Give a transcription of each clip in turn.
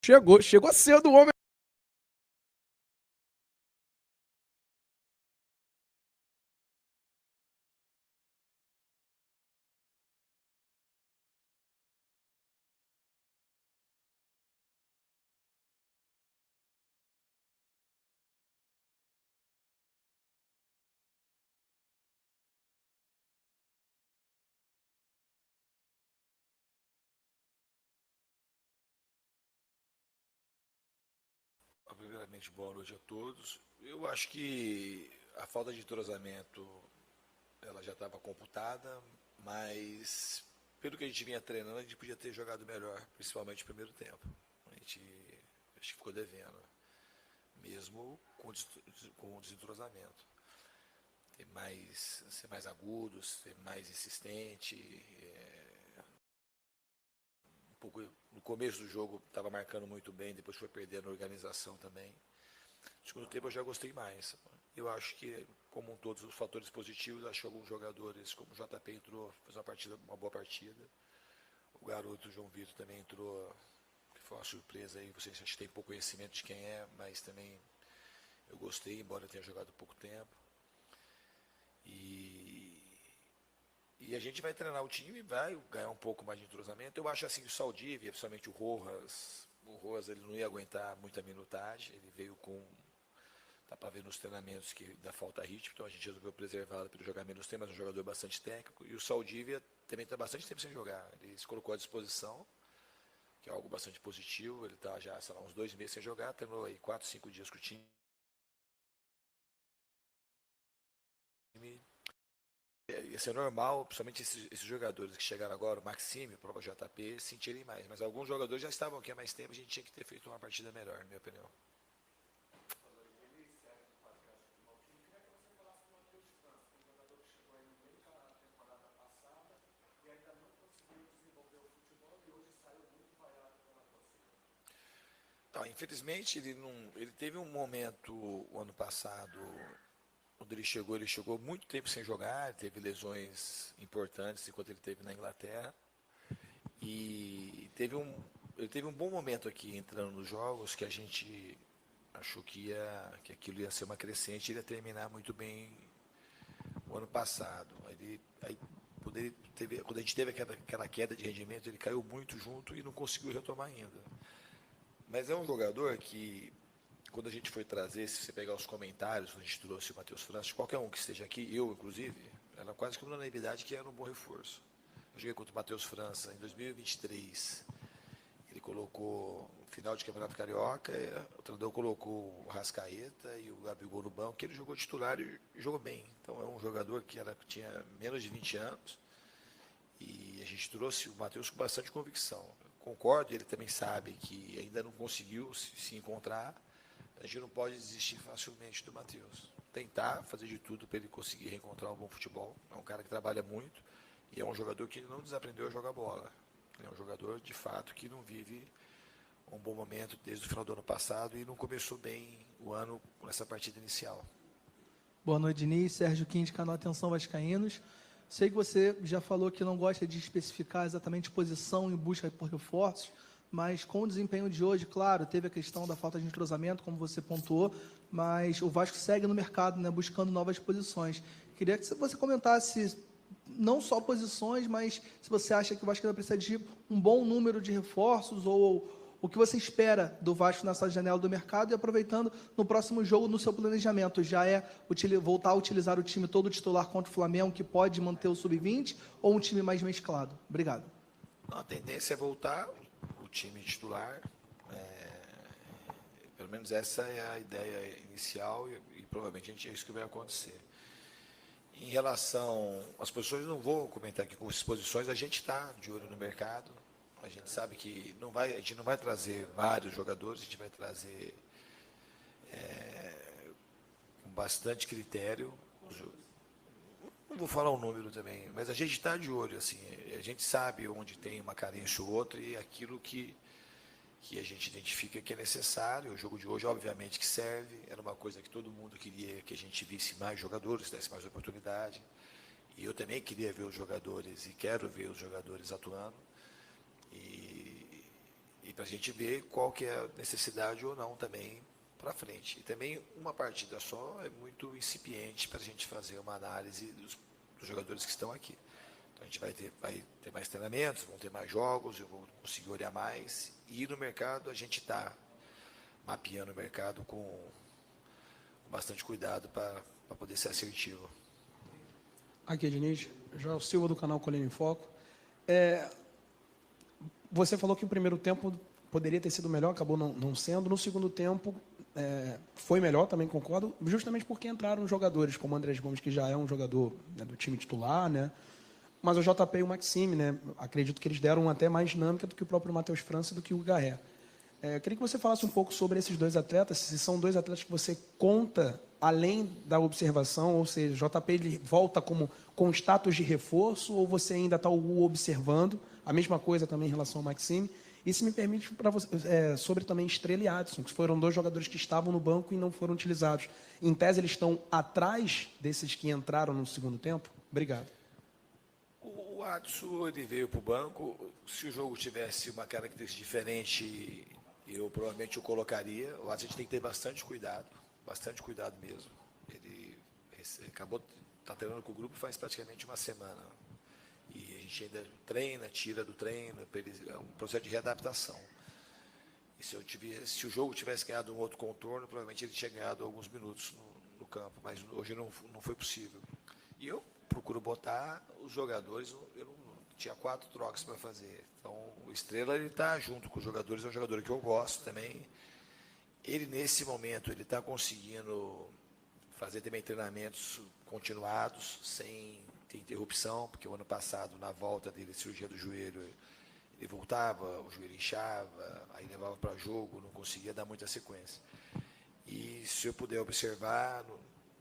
Chegou cedo o homem. Primeiramente, boa noite a todos. Eu acho que a falta de entrosamento ela já estava computada, mas pelo que a gente vinha treinando, a gente podia ter jogado melhor, principalmente no primeiro tempo. A gente acho que ficou devendo, mesmo com o desentrosamento. Ser mais agudo, ser mais insistente. Um pouco, no começo do jogo estava marcando muito bem, depois foi perdendo a organização também. No segundo tempo eu já gostei mais. Eu acho que, como todos os fatores positivos, acho que alguns jogadores, como o JP entrou, fez uma boa partida. O garoto João Vitor também entrou, que foi uma surpresa aí. Vocês acho que tem pouco conhecimento de quem é, mas também eu gostei, embora tenha jogado pouco tempo. E, e a gente vai treinar o time, vai ganhar um pouco mais de entrosamento. Eu acho assim que o Saldívia, principalmente o Rojas ele não ia aguentar muita minutagem. Ele veio com. Dá para ver nos treinamentos que dá falta ritmo, então a gente resolveu preservá-lo para ele jogar menos tempo, mas é um jogador bastante técnico. E o Saldívia também está bastante tempo sem jogar. Ele se colocou à disposição, que é algo bastante positivo. Ele está já, sei lá, uns 2 meses sem jogar, treinou aí 4, 5 dias com o time. Ia ser normal, principalmente esses jogadores que chegaram agora, o Maxime, o próprio JP, sentirem mais. Mas alguns jogadores já estavam aqui há mais tempo, a gente tinha que ter feito uma partida melhor, na minha opinião. Não, infelizmente ele teve um momento o ano passado, quando ele chegou muito tempo sem jogar, teve lesões importantes enquanto ele teve na Inglaterra. E ele teve um bom momento aqui entrando nos jogos que a gente achou que aquilo ia ser uma crescente e ele ia terminar muito bem o ano passado. Quando a gente teve aquela queda de rendimento, ele caiu muito junto e não conseguiu retomar ainda. Mas é um jogador que, quando a gente foi trazer, se você pegar os comentários, quando a gente trouxe o Matheus França, qualquer um que esteja aqui, eu inclusive, era quase que uma unanimidade que era um bom reforço. Eu joguei contra o Matheus França em 2023. Ele colocou no final de Campeonato Carioca, o treinador colocou o Rascaeta e o Gabigol no banco, que ele jogou titular e jogou bem. Então é um jogador que tinha menos de 20 anos e a gente trouxe o Matheus com bastante convicção. Eu concordo, ele também sabe que ainda não conseguiu se encontrar. A gente não pode desistir facilmente do Matheus. Tentar fazer de tudo para ele conseguir reencontrar um bom futebol. É um cara que trabalha muito e é um jogador que não desaprendeu a jogar bola. É um jogador, de fato, que não vive um bom momento desde o final do ano passado e não começou bem o ano com essa partida inicial. Boa noite, Diniz. Sérgio Quinte, canal Atenção Vascaínos. Sei que você já falou que não gosta de especificar exatamente posição em busca por reforços, mas com o desempenho de hoje, claro, teve a questão da falta de entrosamento, como você pontuou, mas o Vasco segue no mercado, né, buscando novas posições. Queria que você comentasse não só posições, mas se você acha que o Vasco ainda precisa de um bom número de reforços ou o que você espera do Vasco nessa janela do mercado e aproveitando no próximo jogo no seu planejamento, já é voltar a utilizar o time todo titular contra o Flamengo, que pode manter o sub-20, ou um time mais mesclado? Obrigado. A tendência é voltar o time titular. Pelo menos essa é a ideia inicial e provavelmente é isso que vai acontecer. Em relação às posições, não vou comentar aqui com as posições, a gente está de olho no mercado. A gente sabe que a gente não vai trazer vários jogadores, a gente vai trazer com bastante critério. Não vou falar o número também, mas a gente está de olho, assim, a gente sabe onde tem uma carência ou outra e aquilo que a gente identifica que é necessário. O jogo de hoje, obviamente, que serve, era uma coisa que todo mundo queria que a gente visse mais jogadores, desse mais oportunidade. E eu também queria ver os jogadores e quero ver os jogadores atuando. E para a gente ver qual que é a necessidade ou não também para frente. E também uma partida só é muito incipiente para a gente fazer uma análise dos jogadores que estão aqui. Então a gente vai ter mais treinamentos, vão ter mais jogos, eu vou conseguir olhar mais. E no mercado a gente está mapeando o mercado com bastante cuidado para poder ser assertivo. Aqui, Diniz, João Silva do canal Colina em Foco. Você falou que o primeiro tempo poderia ter sido melhor, acabou não sendo. No segundo tempo foi melhor, também concordo, justamente porque entraram jogadores como o Andrés Gomes, que já é um jogador, né, do time titular, né? Mas o JP e o Maxime, né? Acredito que eles deram até mais dinâmica do que o próprio Matheus França e do que o Garré. Eu queria que você falasse um pouco sobre esses dois atletas, se são dois atletas que você conta além da observação, ou seja, o JP ele volta com status de reforço, ou você ainda está o observando, a mesma coisa também em relação ao Maxime. E se me permite, para você, sobre também Estrela e Adson, que foram dois jogadores que estavam no banco e não foram utilizados. Em tese, eles estão atrás desses que entraram no segundo tempo? Obrigado. O Adson, ele veio para o banco. Se o jogo tivesse uma característica diferente, eu provavelmente o colocaria. O Adson, a gente tem que ter bastante cuidado mesmo. Ele está treinando com o grupo faz praticamente uma semana. E a gente ainda treina, tira do treino, é um processo de readaptação. E se o jogo tivesse ganhado um outro contorno, provavelmente ele tinha ganhado alguns minutos no campo, mas hoje não foi possível. E eu procuro botar os jogadores, eu não tinha 4 trocas para fazer. Então, o Estrela, ele está junto com os jogadores, é um jogador que eu gosto também. Ele, nesse momento, ele está conseguindo fazer também treinamentos continuados, sem ter interrupção, porque o ano passado, na volta dele, cirurgia do joelho, ele voltava, o joelho inchava, aí levava para jogo, não conseguia dar muita sequência. E se eu puder observar,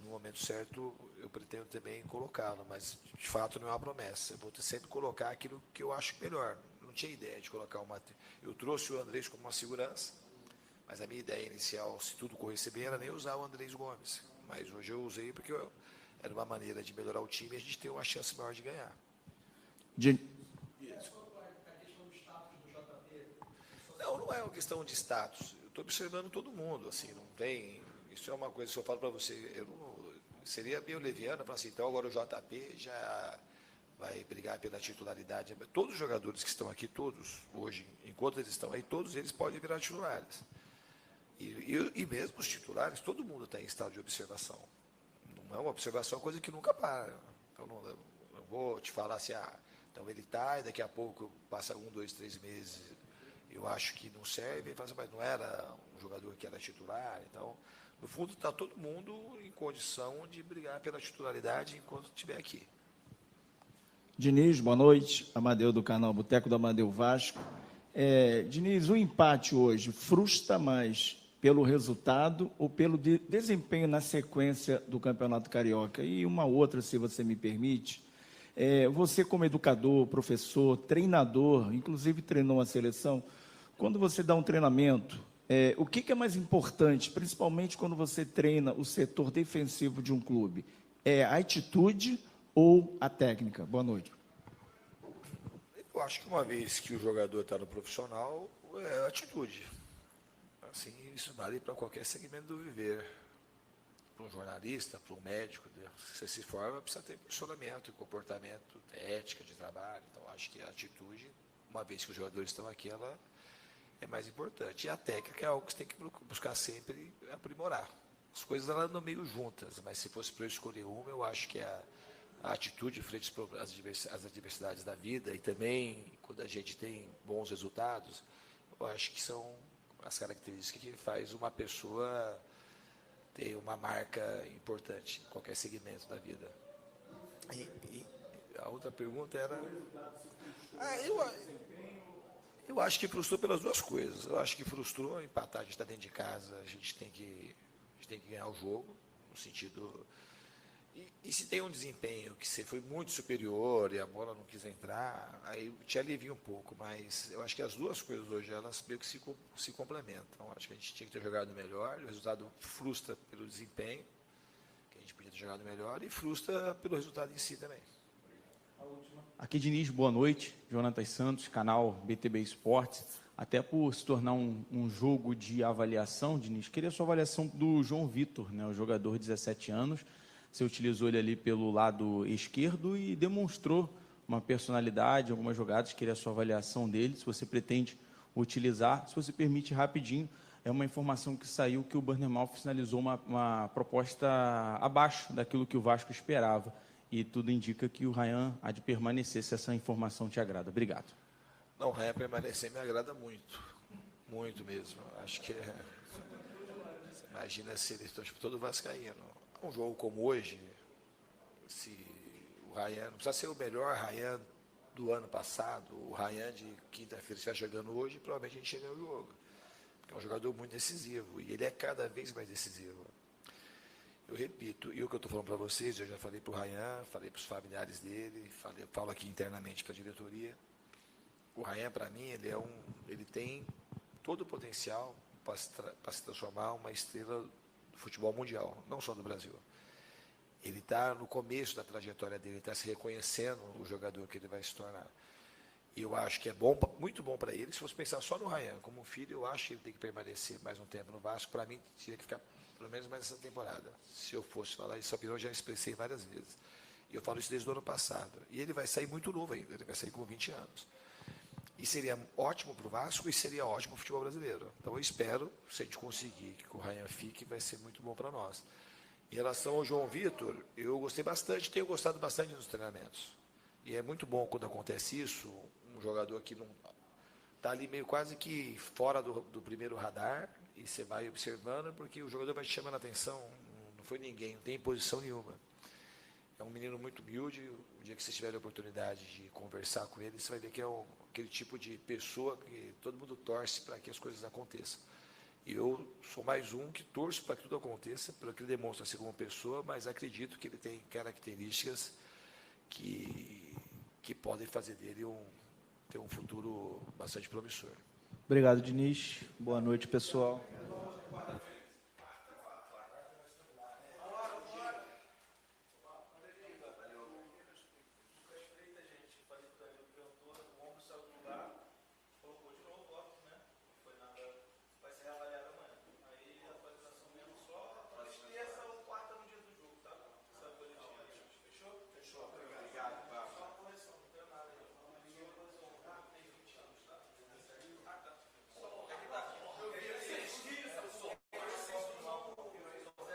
no momento certo, eu pretendo também colocá-lo, mas de fato não é uma promessa. Eu vou sempre colocar aquilo que eu acho melhor. Não tinha ideia de colocar o Matheus. Eu trouxe o Andrés como uma segurança, mas a minha ideia inicial, se tudo corresse bem, era nem usar o Andrés Gomes. Mas hoje eu usei porque era uma maneira de melhorar o time e a gente ter uma chance maior de ganhar. Não é uma questão de status. Eu estou observando todo mundo, assim, não tem. Isso é uma coisa que eu falo para você. Seria meio leviano falar assim, então agora o JP já vai brigar pela titularidade. Todos os jogadores que estão aqui, todos, hoje, enquanto eles estão aí, todos eles podem virar titulares. E mesmo os titulares, todo mundo está em estado de observação. Não é uma observação, é uma coisa que nunca para. Então, não vou te falar assim, então ele está, e daqui a pouco passa 1, 2, 3 meses, eu acho que não serve, mas não era um jogador que era titular. Então, no fundo, está todo mundo em condição de brigar pela titularidade enquanto estiver aqui. Diniz, boa noite. Amadeu do canal Boteco do Amadeu Vasco. Diniz, o empate hoje frustra mais pelo resultado ou pelo desempenho na sequência do Campeonato Carioca? E uma outra, se você me permite, você como educador, professor, treinador, inclusive treinou a seleção, quando você dá um treinamento, o que é mais importante, principalmente quando você treina o setor defensivo de um clube? É a atitude ou a técnica? Boa noite. Eu acho que uma vez que o jogador está no profissional, é atitude. Assim, isso vale para qualquer segmento do viver. Para um jornalista, para um médico, né? Se você se forma, precisa ter posicionamento, comportamento, ética de trabalho. Então, acho que a atitude, uma vez que os jogadores estão aqui, ela é mais importante. E a técnica é algo que você tem que buscar sempre aprimorar. As coisas elas andam meio juntas, mas se fosse para eu escolher uma, eu acho que a atitude frente às adversidades da vida e também quando a gente tem bons resultados, eu acho que são as características que faz uma pessoa ter uma marca importante em qualquer segmento da vida. E a outra pergunta era... Eu acho que frustrou pelas duas coisas. Eu acho que frustrou empatar, a gente está dentro de casa, a gente tem que ganhar o jogo, no sentido... E se tem um desempenho que você foi muito superior e a bola não quis entrar, aí te alivia um pouco, mas eu acho que as duas coisas hoje, elas meio que se complementam. Acho que a gente tinha que ter jogado melhor, o resultado frustra pelo desempenho, que a gente podia ter jogado melhor, e frustra pelo resultado em si também. Aqui, Diniz, boa noite. Jonatas Santos, canal BTB Esportes. até por se tornar um jogo de avaliação, Diniz, queria a sua avaliação do João Vitor, né, o jogador de 17 anos. Você utilizou ele ali pelo lado esquerdo e demonstrou uma personalidade, algumas jogadas, queria a sua avaliação dele, se você pretende utilizar. Se você permite rapidinho, é uma informação que saiu que o Bournemouth finalizou uma proposta abaixo daquilo que o Vasco esperava. E tudo indica que o Ryan há de permanecer, se essa informação te agrada. Obrigado. Não, o Ryan permanecer me agrada muito. Muito mesmo. Acho que você imagina se ele torce por todo vascaíno. Um jogo como hoje, se o Ryan, não precisa ser o melhor Ryan do ano passado, o Ryan de quinta-feira estiver jogando hoje, provavelmente a gente chega no jogo. Porque é um jogador muito decisivo, e ele é cada vez mais decisivo. Eu repito, e o que eu estou falando para vocês, eu já falei para o Ryan, falei para os familiares dele, falo aqui internamente para a diretoria. O Ryan, para mim, ele tem todo o potencial para se transformar uma estrela do futebol mundial, não só do Brasil. Ele está no começo da trajetória dele, está se reconhecendo o jogador que ele vai se tornar. E eu acho que é bom, muito bom para ele. Se fosse pensar só no Ryan como um filho, eu acho que ele tem que permanecer mais um tempo no Vasco. Para mim, tinha que ficar pelo menos mais essa temporada. Se eu fosse falar isso, eu já expressei várias vezes. E eu falo isso desde o ano passado. E ele vai sair muito novo ainda, ele vai sair com 20 anos. E seria ótimo para o Vasco e seria ótimo para o futebol brasileiro. Então eu espero, se a gente conseguir que o Ryan fique, vai ser muito bom para nós. Em relação ao João Vitor, eu gostei bastante, tenho gostado bastante nos treinamentos. E é muito bom quando acontece isso, um jogador que não está ali meio quase que fora do primeiro radar, e você vai observando, porque o jogador vai te chamando a atenção, não foi ninguém, não tem posição nenhuma. É um menino muito humilde, o dia que vocês tiverem a oportunidade de conversar com ele, você vai ver que é aquele tipo de pessoa que todo mundo torce para que as coisas aconteçam. E eu sou mais um que torço para que tudo aconteça, pelo que ele demonstra ser como pessoa, mas acredito que ele tem características que podem fazer dele ter um futuro bastante promissor. Obrigado, Diniz. Boa noite, pessoal.